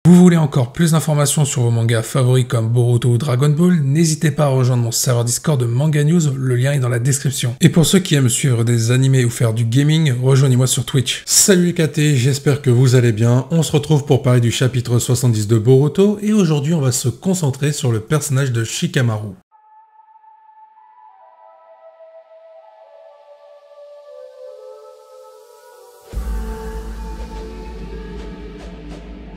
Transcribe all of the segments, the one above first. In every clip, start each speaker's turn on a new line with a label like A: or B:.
A: Vous voulez encore plus d'informations sur vos mangas favoris comme Boruto ou Dragon Ball? N'hésitez pas à rejoindre mon serveur Discord de Manga News, le lien est dans la description. Et pour ceux qui aiment suivre des animés ou faire du gaming, rejoignez-moi sur Twitch. Salut les KT, j'espère que vous allez bien. On se retrouve pour parler du chapitre 70 de Boruto, et aujourd'hui on va se concentrer sur le personnage de Shikamaru.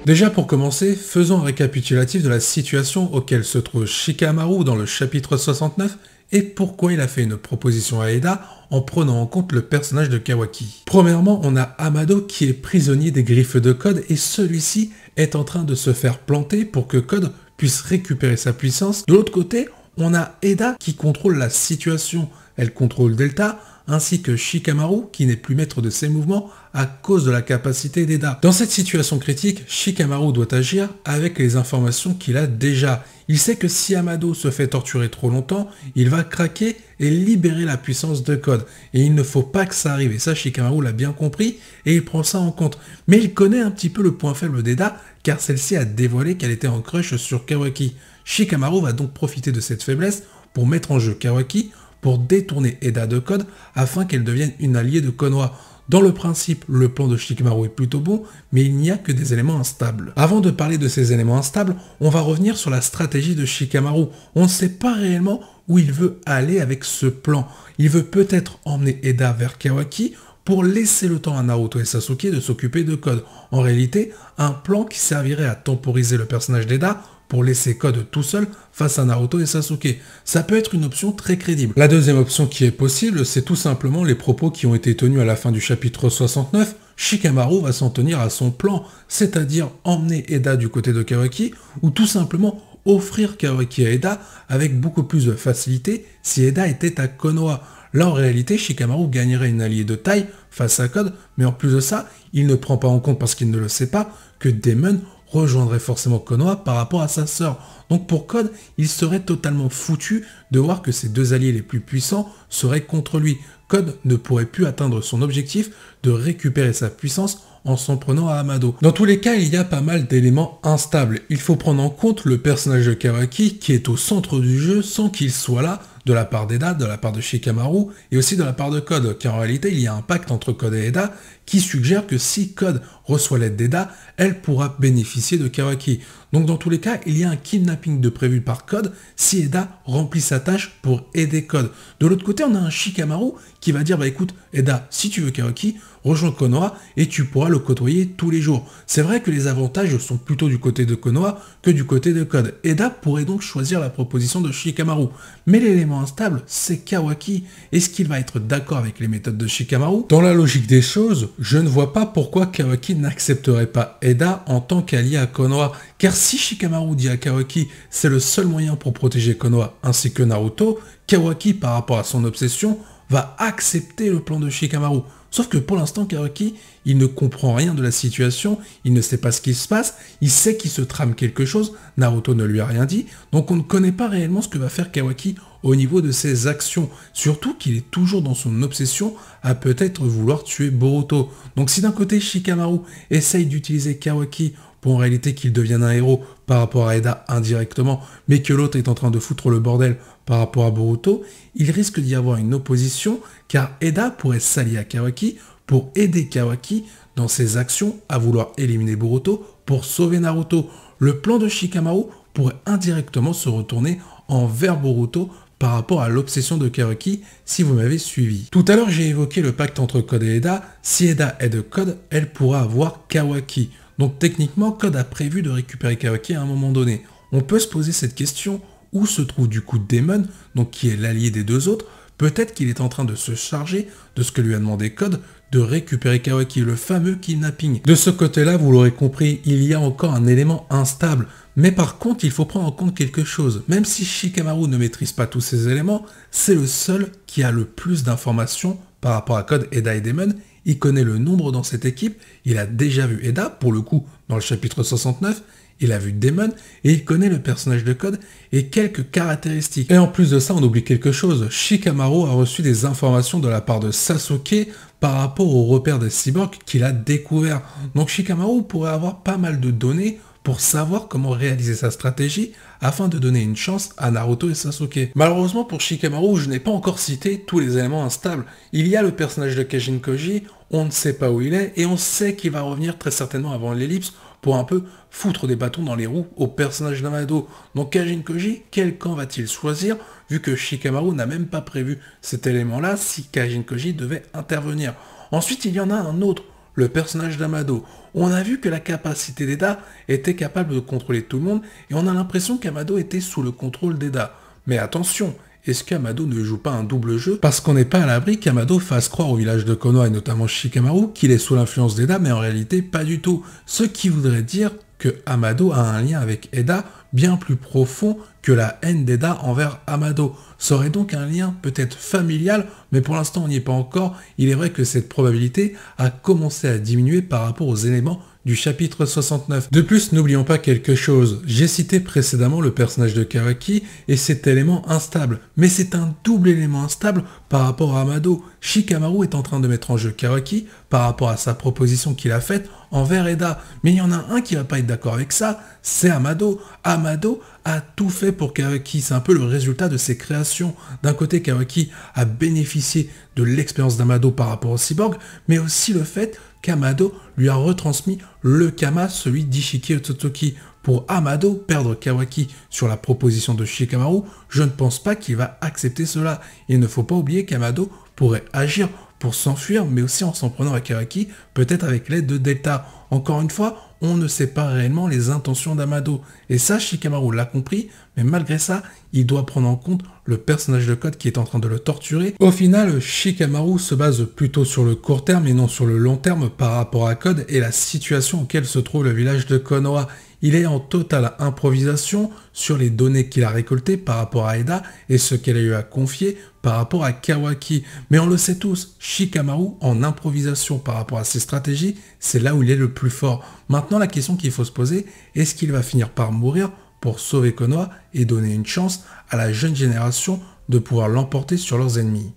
A: Déjà pour commencer, faisons un récapitulatif de la situation auquel se trouve Shikamaru dans le chapitre 69 et pourquoi il a fait une proposition à Eda en prenant en compte le personnage de Kawaki. Premièrement, on a Amado qui est prisonnier des griffes de Code et celui-ci est en train de se faire planter pour que Code puisse récupérer sa puissance. De l'autre côté, on a Eda qui contrôle la situation, elle contrôle Delta, ainsi que Shikamaru qui n'est plus maître de ses mouvements à cause de la capacité d'Eda. Dans cette situation critique, Shikamaru doit agir avec les informations qu'il a déjà. Il sait que si Amado se fait torturer trop longtemps, il va craquer et libérer la puissance de Code. Et il ne faut pas que ça arrive, et ça Shikamaru l'a bien compris et il prend ça en compte. Mais il connaît un petit peu le point faible d'Eda car celle-ci a dévoilé qu'elle était en crush sur Kawaki. Shikamaru va donc profiter de cette faiblesse pour mettre en jeu Kawaki, pour détourner Eda de Code afin qu'elle devienne une alliée de Konoha. Dans le principe, le plan de Shikamaru est plutôt bon, mais il n'y a que des éléments instables. Avant de parler de ces éléments instables, on va revenir sur la stratégie de Shikamaru. On ne sait pas réellement où il veut aller avec ce plan. Il veut peut-être emmener Eda vers Kawaki pour laisser le temps à Naruto et Sasuke de s'occuper de Code. En réalité, un plan qui servirait à temporiser le personnage d'Eda pour laisser Code tout seul face à Naruto et Sasuke. Ça peut être une option très crédible. La deuxième option qui est possible, c'est tout simplement les propos qui ont été tenus à la fin du chapitre 69. Shikamaru va s'en tenir à son plan, c'est-à-dire emmener Eda du côté de Kawaki, ou tout simplement offrir Kawaki à Eda avec beaucoup plus de facilité si Eda était à Konoha. Là, en réalité, Shikamaru gagnerait une alliée de taille face à Code, mais en plus de ça, il ne prend pas en compte, parce qu'il ne le sait pas, que Demon rejoindrait forcément Konoha par rapport à sa sœur. Donc pour Code, il serait totalement foutu de voir que ses deux alliés les plus puissants seraient contre lui. Code ne pourrait plus atteindre son objectif de récupérer sa puissance en s'en prenant à Amado. Dans tous les cas, il y a pas mal d'éléments instables. Il faut prendre en compte le personnage de Kawaki qui est au centre du jeu sans qu'il soit là, de la part d'Eda, de la part de Shikamaru et aussi de la part de Code, car en réalité il y a un pacte entre Code et Eda qui suggère que si Code reçoit l'aide d'Eda, elle pourra bénéficier de Kawaki. Donc dans tous les cas, il y a un kidnapping de prévu par Code si Eda remplit sa tâche pour aider Code. De l'autre côté, on a un Shikamaru qui va dire, bah écoute Eda, si tu veux Kawaki, rejoins Konoha et tu pourras le côtoyer tous les jours. C'est vrai que les avantages sont plutôt du côté de Konoha que du côté de Code. Eda pourrait donc choisir la proposition de Shikamaru. Mais l'élément instable, c'est Kawaki. Est-ce qu'il va être d'accord avec les méthodes de Shikamaru? Dans la logique des choses, je ne vois pas pourquoi Kawaki n'accepterait pas Eda en tant qu'allié à Konoha. Car si Shikamaru dit à Kawaki c'est le seul moyen pour protéger Konoha ainsi que Naruto, Kawaki par rapport à son obsession va accepter le plan de Shikamaru. Sauf que pour l'instant, Kawaki, il ne comprend rien de la situation, il ne sait pas ce qui se passe, il sait qu'il se trame quelque chose, Naruto ne lui a rien dit, donc on ne connaît pas réellement ce que va faire Kawaki au niveau de ses actions. Surtout qu'il est toujours dans son obsession à peut-être vouloir tuer Boruto. Donc si d'un côté Shikamaru essaye d'utiliser Kawaki pour en réalité qu'il devienne un héros par rapport à Eda indirectement, mais que l'autre est en train de foutre le bordel par rapport à Boruto, il risque d'y avoir une opposition, car Eda pourrait s'allier à Kawaki pour aider Kawaki dans ses actions à vouloir éliminer Boruto pour sauver Naruto. Le plan de Shikamaru pourrait indirectement se retourner envers Boruto par rapport à l'obsession de Kawaki, si vous m'avez suivi. Tout à l'heure, j'ai évoqué le pacte entre Code et Eda. Si Eda aide Code, elle pourra avoir Kawaki. Donc techniquement, Code a prévu de récupérer Kawaki à un moment donné. On peut se poser cette question, où se trouve du coup Demon, donc qui est l'allié des deux autres? Peut-être qu'il est en train de se charger de ce que lui a demandé Code, de récupérer Kawaki, le fameux kidnapping. De ce côté-là, vous l'aurez compris, il y a encore un élément instable. Mais par contre, il faut prendre en compte quelque chose. Même si Shikamaru ne maîtrise pas tous ces éléments, c'est le seul qui a le plus d'informations par rapport à Code, Eda et Demon. Il connaît le nombre dans cette équipe, il a déjà vu Eda, pour le coup, dans le chapitre 69, il a vu Demon, et il connaît le personnage de Code et quelques caractéristiques. Et en plus de ça, on oublie quelque chose, Shikamaru a reçu des informations de la part de Sasuke par rapport au repère des cyborgs qu'il a découvert. Donc Shikamaru pourrait avoir pas mal de données pour savoir comment réaliser sa stratégie afin de donner une chance à Naruto et Sasuke. Malheureusement pour Shikamaru, je n'ai pas encore cité tous les éléments instables. Il y a le personnage de Kajin Koji, on ne sait pas où il est, et on sait qu'il va revenir très certainement avant l'ellipse pour un peu foutre des bâtons dans les roues au personnage d'Amado. Donc Kajin Koji, quel camp va-t-il choisir, vu que Shikamaru n'a même pas prévu cet élément-là si Kajin Koji devait intervenir. Ensuite, il y en a un autre, le personnage d'Amado. On a vu que la capacité d'Eda était capable de contrôler tout le monde, et on a l'impression qu'Amado était sous le contrôle d'Eda. Mais attention, est-ce qu'Amado ne joue pas un double jeu? Parce qu'on n'est pas à l'abri qu'Amado fasse croire au village de Konoha et notamment Shikamaru qu'il est sous l'influence d'Eda, mais en réalité pas du tout. Ce qui voudrait dire que Amado a un lien avec Eda bien plus profond que la haine d'Eda envers Amado. Ça aurait donc un lien peut-être familial, mais pour l'instant on n'y est pas encore. Il est vrai que cette probabilité a commencé à diminuer par rapport aux éléments du chapitre 69. De plus, n'oublions pas quelque chose. J'ai cité précédemment le personnage de Kawaki et cet élément instable. Mais c'est un double élément instable par rapport à Amado. Shikamaru est en train de mettre en jeu Kawaki par rapport à sa proposition qu'il a faite envers Eda. Mais il y en a un qui va pas être d'accord avec ça, c'est Amado. Amado a tout fait pour Kawaki. C'est un peu le résultat de ses créations. D'un côté, Kawaki a bénéficié de l'expérience d'Amado par rapport au cyborg, mais aussi le fait qu'Amado lui a retransmis le Kama, celui d'Ishiki Otsutsuki. Pour Amado, perdre Kawaki sur la proposition de Shikamaru, je ne pense pas qu'il va accepter cela. Il ne faut pas oublier qu'Amado pourrait agir pour s'enfuir, mais aussi en s'en prenant à Kawaki, peut-être avec l'aide de Delta. Encore une fois, on ne sait pas réellement les intentions d'Amado. Et ça, Shikamaru l'a compris, mais malgré ça, il doit prendre en compte le personnage de Code qui est en train de le torturer. Au final, Shikamaru se base plutôt sur le court terme et non sur le long terme par rapport à Code et la situation auquel se trouve le village de Konoha. Il est en totale improvisation sur les données qu'il a récoltées par rapport à Eda et ce qu'elle a eu à confier par rapport à Kawaki. Mais on le sait tous, Shikamaru en improvisation par rapport à ses stratégies, c'est là où il est le plus fort. Maintenant, la question qu'il faut se poser, est-ce qu'il va finir par mourir pour sauver Konoha et donner une chance à la jeune génération de pouvoir l'emporter sur leurs ennemis?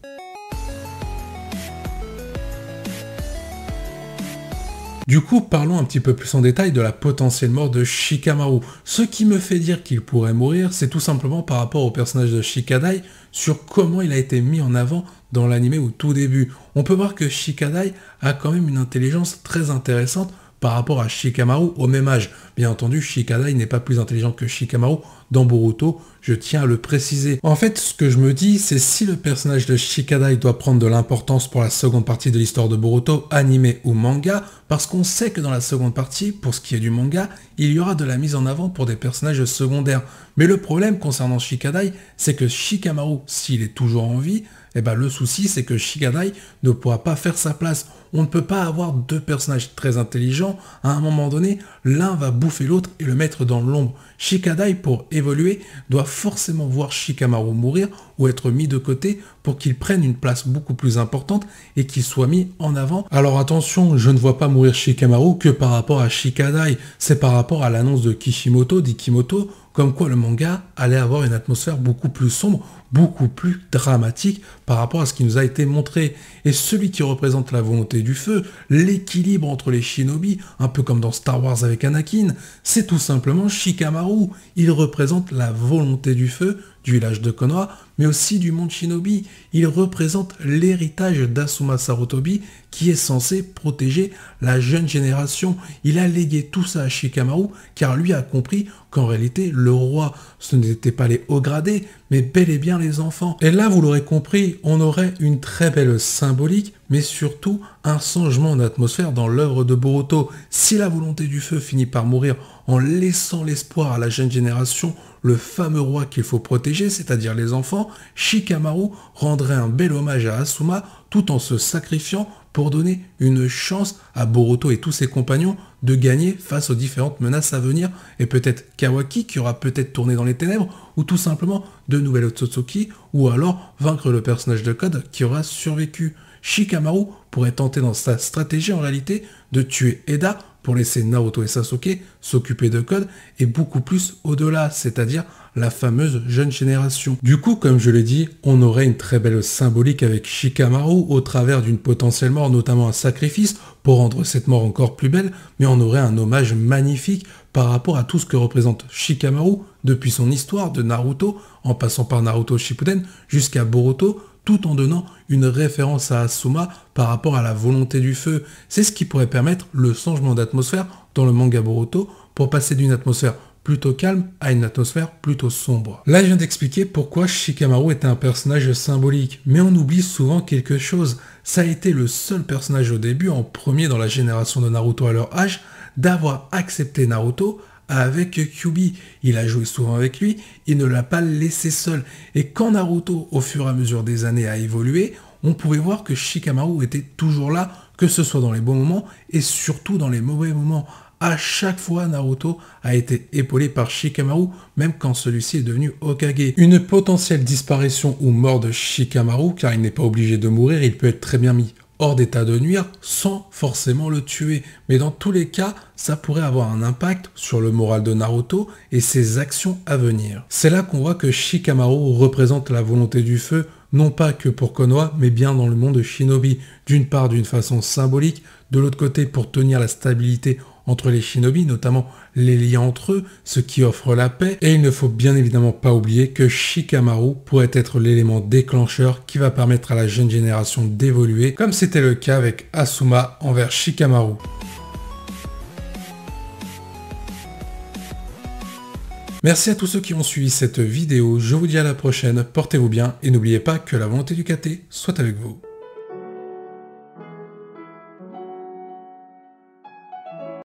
A: Du coup, parlons un petit peu plus en détail de la potentielle mort de Shikamaru. Ce qui me fait dire qu'il pourrait mourir, c'est tout simplement par rapport au personnage de Shikadai, sur comment il a été mis en avant dans l'anime au tout début. On peut voir que Shikadai a quand même une intelligence très intéressante par rapport à Shikamaru au même âge. Bien entendu, Shikadai n'est pas plus intelligent que Shikamaru dans Boruto, je tiens à le préciser. En fait, ce que je me dis, c'est si le personnage de Shikadai doit prendre de l'importance pour la seconde partie de l'histoire de Boruto, animé ou manga, parce qu'on sait que dans la seconde partie, pour ce qui est du manga, il y aura de la mise en avant pour des personnages secondaires. Mais le problème concernant Shikadai, c'est que Shikamaru, s'il est toujours en vie, eh ben le souci c'est que Shikadai ne pourra pas faire sa place. On ne peut pas avoir deux personnages très intelligents, à un moment donné, l'un va bouffer l'autre et le mettre dans l'ombre. Shikadai, pour évoluer, doit forcément voir Shikamaru mourir ou être mis de côté pour qu'il prenne une place beaucoup plus importante et qu'il soit mis en avant. Alors attention, je ne vois pas mourir Shikamaru que par rapport à Shikadai, c'est par rapport à l'annonce de Kishimoto, d'Ikimoto, comme quoi le manga allait avoir une atmosphère beaucoup plus sombre, beaucoup plus dramatique par rapport à ce qui nous a été montré. Et celui qui représente la volonté du feu, l'équilibre entre les shinobi, un peu comme dans Star Wars avec Anakin, c'est tout simplement Shikamaru. Il représente la volonté du feu du village de Konoha, mais aussi du monde shinobi. Il représente l'héritage d'Asuma Sarutobi qui est censé protéger la jeune génération. Il a légué tout ça à Shikamaru car lui a compris qu'en réalité le roi ce n'était pas les hauts gradés mais bel et bien les enfants. Et là vous l'aurez compris, on aurait une très belle symbolique mais surtout un changement d'atmosphère dans l'œuvre de Boruto. Si la volonté du feu finit par mourir en laissant l'espoir à la jeune génération, le fameux roi qu'il faut protéger, c'est-à-dire les enfants, Shikamaru rendrait un bel hommage à Asuma tout en se sacrifiant pour donner une chance à Boruto et tous ses compagnons de gagner face aux différentes menaces à venir, et peut-être Kawaki qui aura peut-être tourné dans les ténèbres, ou tout simplement de nouvelles Otsutsuki, ou alors vaincre le personnage de Code qui aura survécu. Shikamaru pourrait tenter dans sa stratégie en réalité de tuer Eda pour laisser Naruto et Sasuke s'occuper de Code et beaucoup plus au-delà, c'est-à-dire la fameuse jeune génération. Du coup, comme je l'ai dit, on aurait une très belle symbolique avec Shikamaru au travers d'une potentielle mort, notamment un sacrifice pour rendre cette mort encore plus belle, mais on aurait un hommage magnifique par rapport à tout ce que représente Shikamaru depuis son histoire de Naruto, en passant par Naruto Shippuden jusqu'à Boruto, tout en donnant une référence à Asuma par rapport à la volonté du feu. C'est ce qui pourrait permettre le changement d'atmosphère dans le manga Boruto pour passer d'une atmosphère plutôt calme à une atmosphère plutôt sombre. Là, je viens d'expliquer pourquoi Shikamaru était un personnage symbolique, mais on oublie souvent quelque chose. Ça a été le seul personnage au début, en premier dans la génération de Naruto à leur âge, d'avoir accepté Naruto avec Kyuubi. Il a joué souvent avec lui, il ne l'a pas laissé seul. Et quand Naruto, au fur et à mesure des années, a évolué, on pouvait voir que Shikamaru était toujours là, que ce soit dans les bons moments et surtout dans les mauvais moments. À chaque fois, Naruto a été épaulé par Shikamaru, même quand celui-ci est devenu Hokage. Une potentielle disparition ou mort de Shikamaru, car il n'est pas obligé de mourir, il peut être très bien mis hors d'état de nuire sans forcément le tuer. Mais dans tous les cas, ça pourrait avoir un impact sur le moral de Naruto et ses actions à venir. C'est là qu'on voit que Shikamaru représente la volonté du feu, non pas que pour Konoha, mais bien dans le monde de Shinobi. D'une part d'une façon symbolique, de l'autre côté pour tenir la stabilité entre les shinobi, notamment les liens entre eux, ce qui offre la paix. Et il ne faut bien évidemment pas oublier que Shikamaru pourrait être l'élément déclencheur qui va permettre à la jeune génération d'évoluer, comme c'était le cas avec Asuma envers Shikamaru. Merci à tous ceux qui ont suivi cette vidéo, je vous dis à la prochaine, portez-vous bien et n'oubliez pas que la volonté du KT soit avec vous.